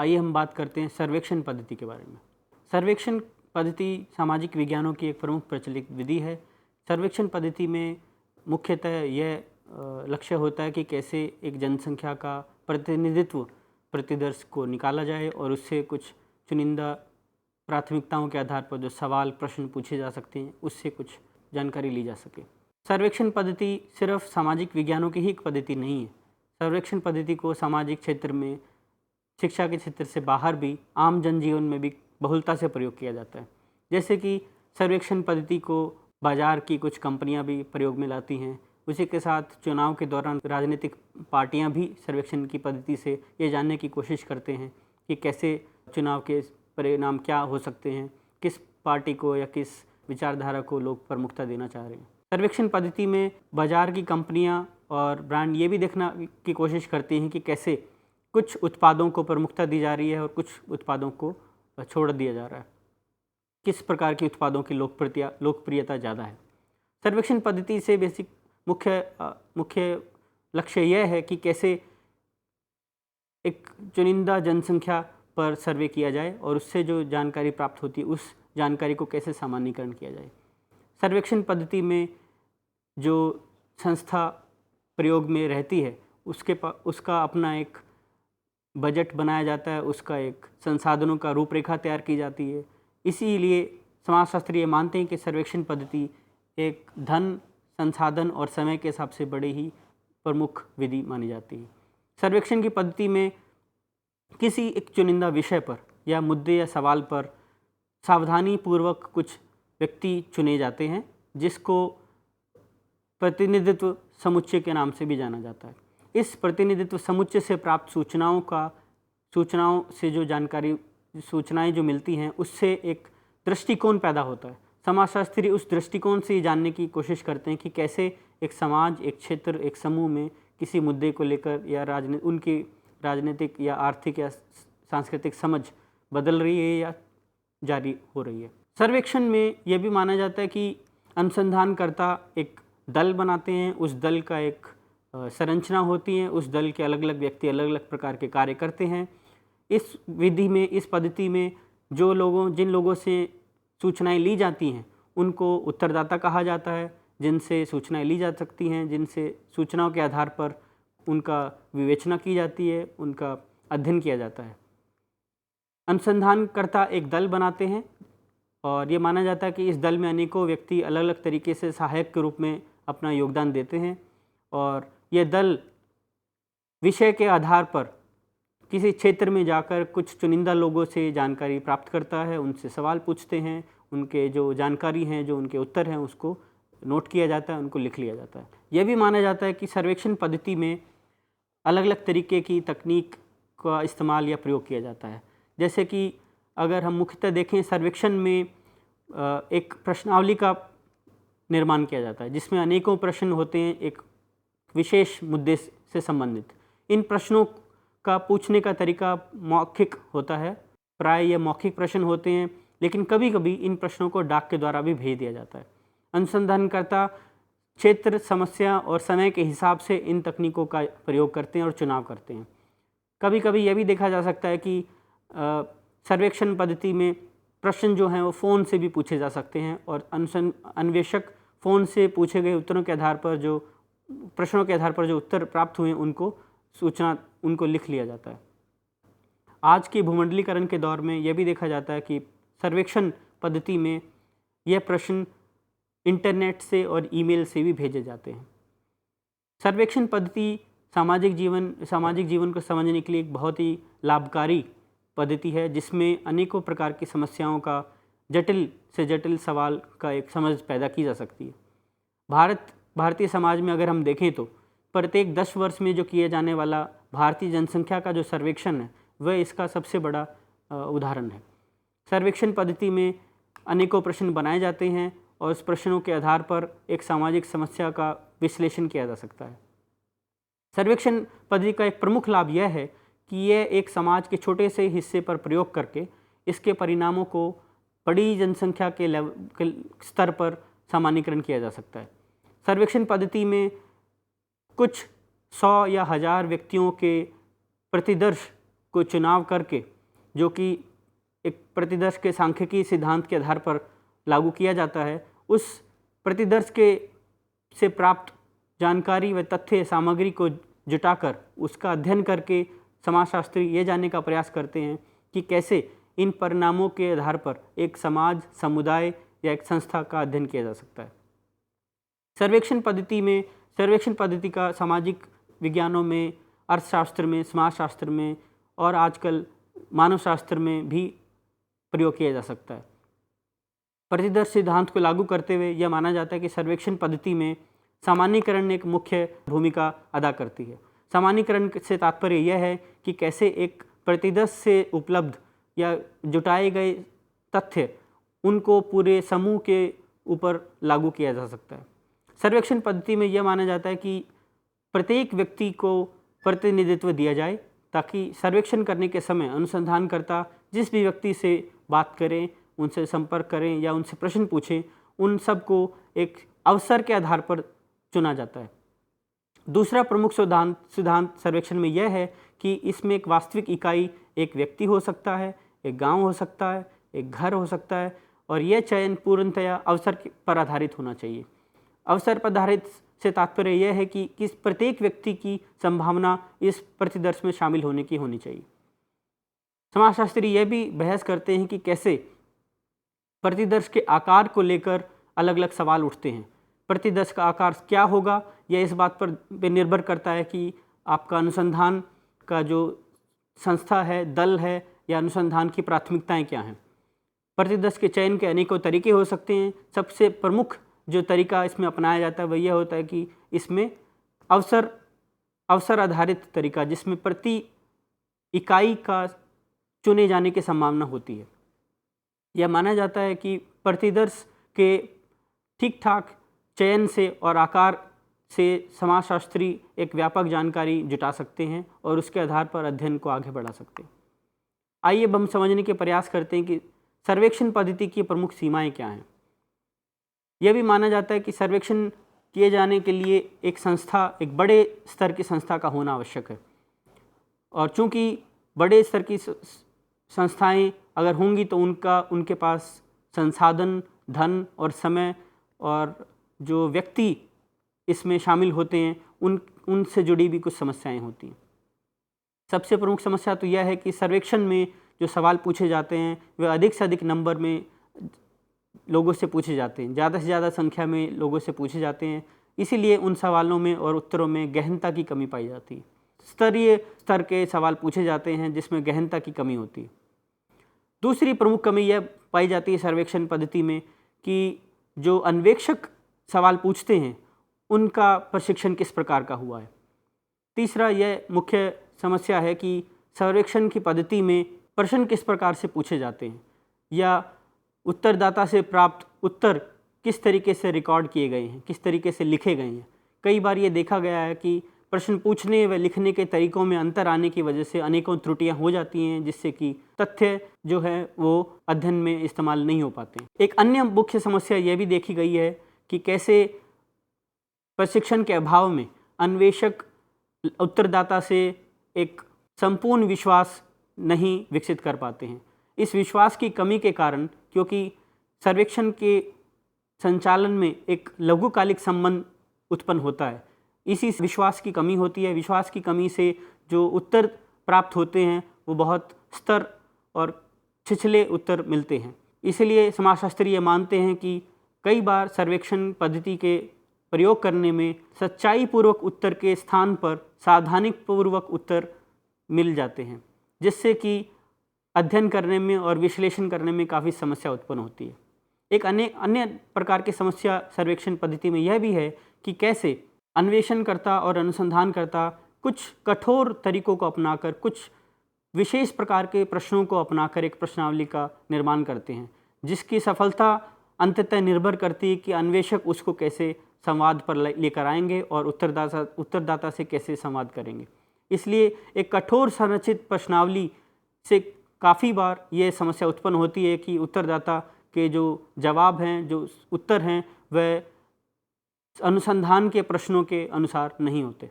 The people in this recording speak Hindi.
आइए हम बात करते हैं सर्वेक्षण पद्धति के बारे में। सर्वेक्षण पद्धति सामाजिक विज्ञानों की एक प्रमुख प्रचलित विधि है। सर्वेक्षण पद्धति में मुख्यतः यह लक्ष्य होता है कि कैसे एक जनसंख्या का प्रतिनिधित्व प्रतिदर्श को निकाला जाए और उससे कुछ चुनिंदा प्राथमिकताओं के आधार पर जो सवाल प्रश्न पूछे जा सकते हैं उससे कुछ जानकारी ली जा सके। सर्वेक्षण पद्धति सिर्फ सामाजिक विज्ञानों की ही एक पद्धति नहीं है। सर्वेक्षण पद्धति को सामाजिक क्षेत्र में, शिक्षा के क्षेत्र से बाहर भी, आम जनजीवन में भी बहुलता से प्रयोग किया जाता है। जैसे कि सर्वेक्षण पद्धति को बाजार की कुछ कंपनियां भी प्रयोग में लाती हैं। उसी के साथ चुनाव के दौरान राजनीतिक पार्टियां भी सर्वेक्षण की पद्धति से ये जानने की कोशिश करते हैं कि कैसे चुनाव के परिणाम क्या हो सकते हैं, किस पार्टी को या किस विचारधारा को लोग प्रमुखता देना चाह रहे हैं। सर्वेक्षण पद्धति में बाजार की कंपनियां और ब्रांड ये भी देखना की कोशिश करती हैं कि कैसे कुछ उत्पादों को प्रमुखता दी जा रही है और कुछ उत्पादों को छोड़ दिया जा रहा है, किस प्रकार के उत्पादों की लोकप्रियता ज़्यादा है। सर्वेक्षण पद्धति से बेसिक मुख्य लक्ष्य यह है कि कैसे एक चुनिंदा जनसंख्या पर सर्वे किया जाए और उससे जो जानकारी प्राप्त होती है उस जानकारी को कैसे सामान्यीकरण किया जाए। सर्वेक्षण पद्धति में जो संस्था प्रयोग में रहती है उसका अपना एक बजट बनाया जाता है, उसका एक संसाधनों का रूपरेखा तैयार की जाती है। इसीलिए समाजशास्त्री मानते हैं कि सर्वेक्षण पद्धति एक धन, संसाधन और समय के हिसाब से बड़ी ही प्रमुख विधि मानी जाती है। सर्वेक्षण की पद्धति में किसी एक चुनिंदा विषय पर या मुद्दे या सवाल पर सावधानी पूर्वक कुछ व्यक्ति चुने जाते हैं, जिसको प्रतिनिधित्व समुच्चय के नाम से भी जाना जाता है। इस प्रतिनिधित्व समुच्चय से प्राप्त सूचनाओं से जो जानकारी, सूचनाएं जो मिलती हैं उससे एक दृष्टिकोण पैदा होता है। समाजशास्त्री उस दृष्टिकोण से ये जानने की कोशिश करते हैं कि कैसे एक समाज, एक क्षेत्र, एक समूह में किसी मुद्दे को लेकर या उनकी राजनीतिक या आर्थिक या सांस्कृतिक समझ बदल रही है या जारी हो रही है। सर्वेक्षण में यह भी माना जाता है कि अनुसंधानकर्ता एक दल बनाते हैं, उस दल का एक संरचना होती है, उस दल के अलग अलग व्यक्ति अलग अलग प्रकार के कार्य करते हैं। इस विधि में, इस पद्धति में जिन लोगों से सूचनाएं ली जाती हैं उनको उत्तरदाता कहा जाता है, जिनसे सूचनाएं ली जा सकती हैं, जिनसे सूचनाओं के आधार पर उनका विवेचना की जाती है, उनका अध्ययन किया जाता है। अनुसंधानकर्ता एक दल बनाते हैं और ये माना जाता है कि इस दल में अनेकों व्यक्ति अलग अलग तरीके से सहायक के रूप में अपना योगदान देते हैं और ये दल विषय के आधार पर किसी क्षेत्र में जाकर कुछ चुनिंदा लोगों से जानकारी प्राप्त करता है, उनसे सवाल पूछते हैं, उनके जो जानकारी हैं, जो उनके उत्तर हैं उसको नोट किया जाता है, उनको लिख लिया जाता है। यह भी माना जाता है कि सर्वेक्षण पद्धति में अलग अलग तरीके की तकनीक का इस्तेमाल या प्रयोग किया जाता है। जैसे कि अगर हम मुख्यतः देखें, सर्वेक्षण में एक प्रश्नावली का निर्माण किया जाता है जिसमें अनेकों प्रश्न होते हैं एक विशेष मुद्दे से संबंधित। इन प्रश्नों का पूछने का तरीका मौखिक होता है, प्राय ये मौखिक प्रश्न होते हैं, लेकिन कभी कभी इन प्रश्नों को डाक के द्वारा भी भेज दिया जाता है। अनुसंधानकर्ता क्षेत्र, समस्या और समय के हिसाब से इन तकनीकों का प्रयोग करते हैं और चुनाव करते हैं। कभी कभी यह भी देखा जा सकता है कि सर्वेक्षण पद्धति में प्रश्न जो हैं वो फ़ोन से भी पूछे जा सकते हैं और अन्वेषक फ़ोन से पूछे गए उत्तरों के आधार पर जो प्रश्नों के आधार पर जो उत्तर प्राप्त हुए उनको लिख लिया जाता है। आज के भूमंडलीकरण के दौर में यह भी देखा जाता है कि सर्वेक्षण पद्धति में यह प्रश्न इंटरनेट से और ईमेल से भी भेजे जाते हैं। सर्वेक्षण पद्धति सामाजिक जीवन को समझने के लिए एक बहुत ही लाभकारी पद्धति है, जिसमें अनेकों प्रकार की समस्याओं का जटिल से जटिल सवाल का एक समझ पैदा की जा सकती है। भारतीय समाज में अगर हम देखें तो प्रत्येक 10 वर्ष में जो किए जाने वाला भारतीय जनसंख्या का जो सर्वेक्षण है वह इसका सबसे बड़ा उदाहरण है। सर्वेक्षण पद्धति में अनेकों प्रश्न बनाए जाते हैं और उस प्रश्नों के आधार पर एक सामाजिक समस्या का विश्लेषण किया जा सकता है। सर्वेक्षण पद्धति का एक प्रमुख लाभ यह है कि यह एक समाज के छोटे से हिस्से पर प्रयोग करके इसके परिणामों को बड़ी जनसंख्या के स्तर पर सामान्यीकरण किया जा सकता है। सर्वेक्षण पद्धति में कुछ 100 या 1000 व्यक्तियों के प्रतिदर्श को चुनाव करके, जो कि एक प्रतिदर्श के सांख्यिकी सिद्धांत के आधार पर लागू किया जाता है, उस प्रतिदर्श के से प्राप्त जानकारी व तथ्य सामग्री को जुटाकर उसका अध्ययन करके समाजशास्त्री ये जानने का प्रयास करते हैं कि कैसे इन परिणामों के आधार पर एक समाज, समुदाय या एक संस्था का अध्ययन किया जा सकता है। सर्वेक्षण पद्धति का सामाजिक विज्ञानों में, अर्थशास्त्र में, समाजशास्त्र में और आजकल मानवशास्त्र में भी प्रयोग किया जा सकता है। प्रतिदर्श सिद्धांत को लागू करते हुए यह माना जाता है कि सर्वेक्षण पद्धति में सामान्यीकरण एक मुख्य भूमिका अदा करती है। सामान्यीकरण से तात्पर्य यह है कि कैसे एक प्रतिदर्श से उपलब्ध या जुटाए गए तथ्य उनको पूरे समूह के ऊपर लागू किया जा सकता है। सर्वेक्षण पद्धति में यह माना जाता है कि प्रत्येक व्यक्ति को प्रतिनिधित्व दिया जाए, ताकि सर्वेक्षण करने के समय अनुसंधानकर्ता जिस भी व्यक्ति से बात करें, उनसे संपर्क करें या उनसे प्रश्न पूछें, उन सब को एक अवसर के आधार पर चुना जाता है। दूसरा प्रमुख सिद्धांत सर्वेक्षण में यह है कि इसमें एक वास्तविक इकाई एक व्यक्ति हो सकता है, एक गांव हो सकता है, एक घर हो सकता है, और यह चयन पूर्णतया अवसर पर आधारित होना चाहिए। अवसर पर आधारित से तात्पर्य यह है कि किस प्रत्येक व्यक्ति की संभावना इस प्रतिदर्श में शामिल होने की होनी चाहिए। समाजशास्त्री यह भी बहस करते हैं कि कैसे प्रतिदर्श के आकार को लेकर अलग अलग सवाल उठते हैं। प्रतिदर्श का आकार क्या होगा, यह इस बात पर निर्भर करता है कि आपका अनुसंधान का जो संस्था है, दल है, या अनुसंधान की प्राथमिकताएं क्या हैं। प्रतिदर्श के चयन के अनेकों तरीके हो सकते हैं। सबसे प्रमुख जो तरीका इसमें अपनाया जाता है वह यह होता है कि इसमें अवसर आधारित तरीका, जिसमें प्रति इकाई का चुने जाने की संभावना होती है। यह माना जाता है कि प्रतिदर्श के ठीक ठाक चयन से और आकार से समाजशास्त्री एक व्यापक जानकारी जुटा सकते हैं और उसके आधार पर अध्ययन को आगे बढ़ा सकते हैं। आइए अब हम समझने के प्रयास करते हैं कि सर्वेक्षण पद्धति की प्रमुख सीमाएं क्या हैं। यह भी माना जाता है कि सर्वेक्षण किए जाने के लिए एक संस्था, एक बड़े स्तर की संस्था का होना आवश्यक है, और चूंकि बड़े स्तर की संस्थाएं अगर होंगी तो उनके पास संसाधन, धन और समय, और जो व्यक्ति इसमें शामिल होते हैं उनसे जुड़ी भी कुछ समस्याएं होती हैं। सबसे प्रमुख समस्या तो यह है कि सर्वेक्षण में जो सवाल पूछे जाते हैं वे अधिक से अधिक नंबर में लोगों से पूछे जाते हैं, ज़्यादा से ज़्यादा संख्या में लोगों से पूछे जाते हैं। इसीलिए उन सवालों में और उत्तरों में गहनता की कमी पाई जाती है। स्तर के सवाल पूछे जाते हैं जिसमें गहनता की कमी होती है। दूसरी प्रमुख कमी यह पाई जाती है सर्वेक्षण पद्धति में कि जो अन्वेषक सवाल पूछते हैं उनका प्रशिक्षण किस प्रकार का हुआ है। तीसरा यह मुख्य समस्या है कि सर्वेक्षण की पद्धति में प्रश्न किस प्रकार से पूछे जाते हैं, या उत्तरदाता से प्राप्त उत्तर किस तरीके से रिकॉर्ड किए गए हैं, किस तरीके से लिखे गए हैं। कई बार ये देखा गया है कि प्रश्न पूछने व लिखने के तरीकों में अंतर आने की वजह से अनेकों त्रुटियां हो जाती हैं, जिससे कि तथ्य जो है वो अध्ययन में इस्तेमाल नहीं हो पाते। एक अन्य मुख्य समस्या यह भी देखी गई है कि कैसे प्रशिक्षण के अभाव में अन्वेषक उत्तरदाता से एक संपूर्ण विश्वास नहीं विकसित कर पाते हैं। इस विश्वास की कमी के कारण, क्योंकि सर्वेक्षण के संचालन में एक लघुकालिक संबंध उत्पन्न होता है, इसी विश्वास की कमी होती है। विश्वास की कमी से जो उत्तर प्राप्त होते हैं वो बहुत स्तर और छिछले उत्तर मिलते हैं। इसलिए समाजशास्त्री ये मानते हैं कि कई बार सर्वेक्षण पद्धति के प्रयोग करने में सच्चाई पूर्वक उत्तर के स्थान पर सावधानीपूर्वक उत्तर मिल जाते हैं, जिससे कि अध्ययन करने में और विश्लेषण करने में काफ़ी समस्या उत्पन्न होती है। एक अन्य प्रकार की समस्या सर्वेक्षण पद्धति में यह भी है कि कैसे अन्वेषणकर्ता और अनुसंधानकर्ता कुछ कठोर तरीकों को अपनाकर, कुछ विशेष प्रकार के प्रश्नों को अपनाकर एक प्रश्नावली का निर्माण करते हैं, जिसकी सफलता अंततः निर्भर करती है कि अन्वेषक उसको कैसे संवाद पर लेकर आएंगे और उत्तरदाता से कैसे संवाद करेंगे। इसलिए एक कठोर संरचित प्रश्नावली से काफ़ी बार ये समस्या उत्पन्न होती है कि उत्तरदाता के जो जवाब हैं, जो उत्तर हैं, वह अनुसंधान के प्रश्नों के अनुसार नहीं होते।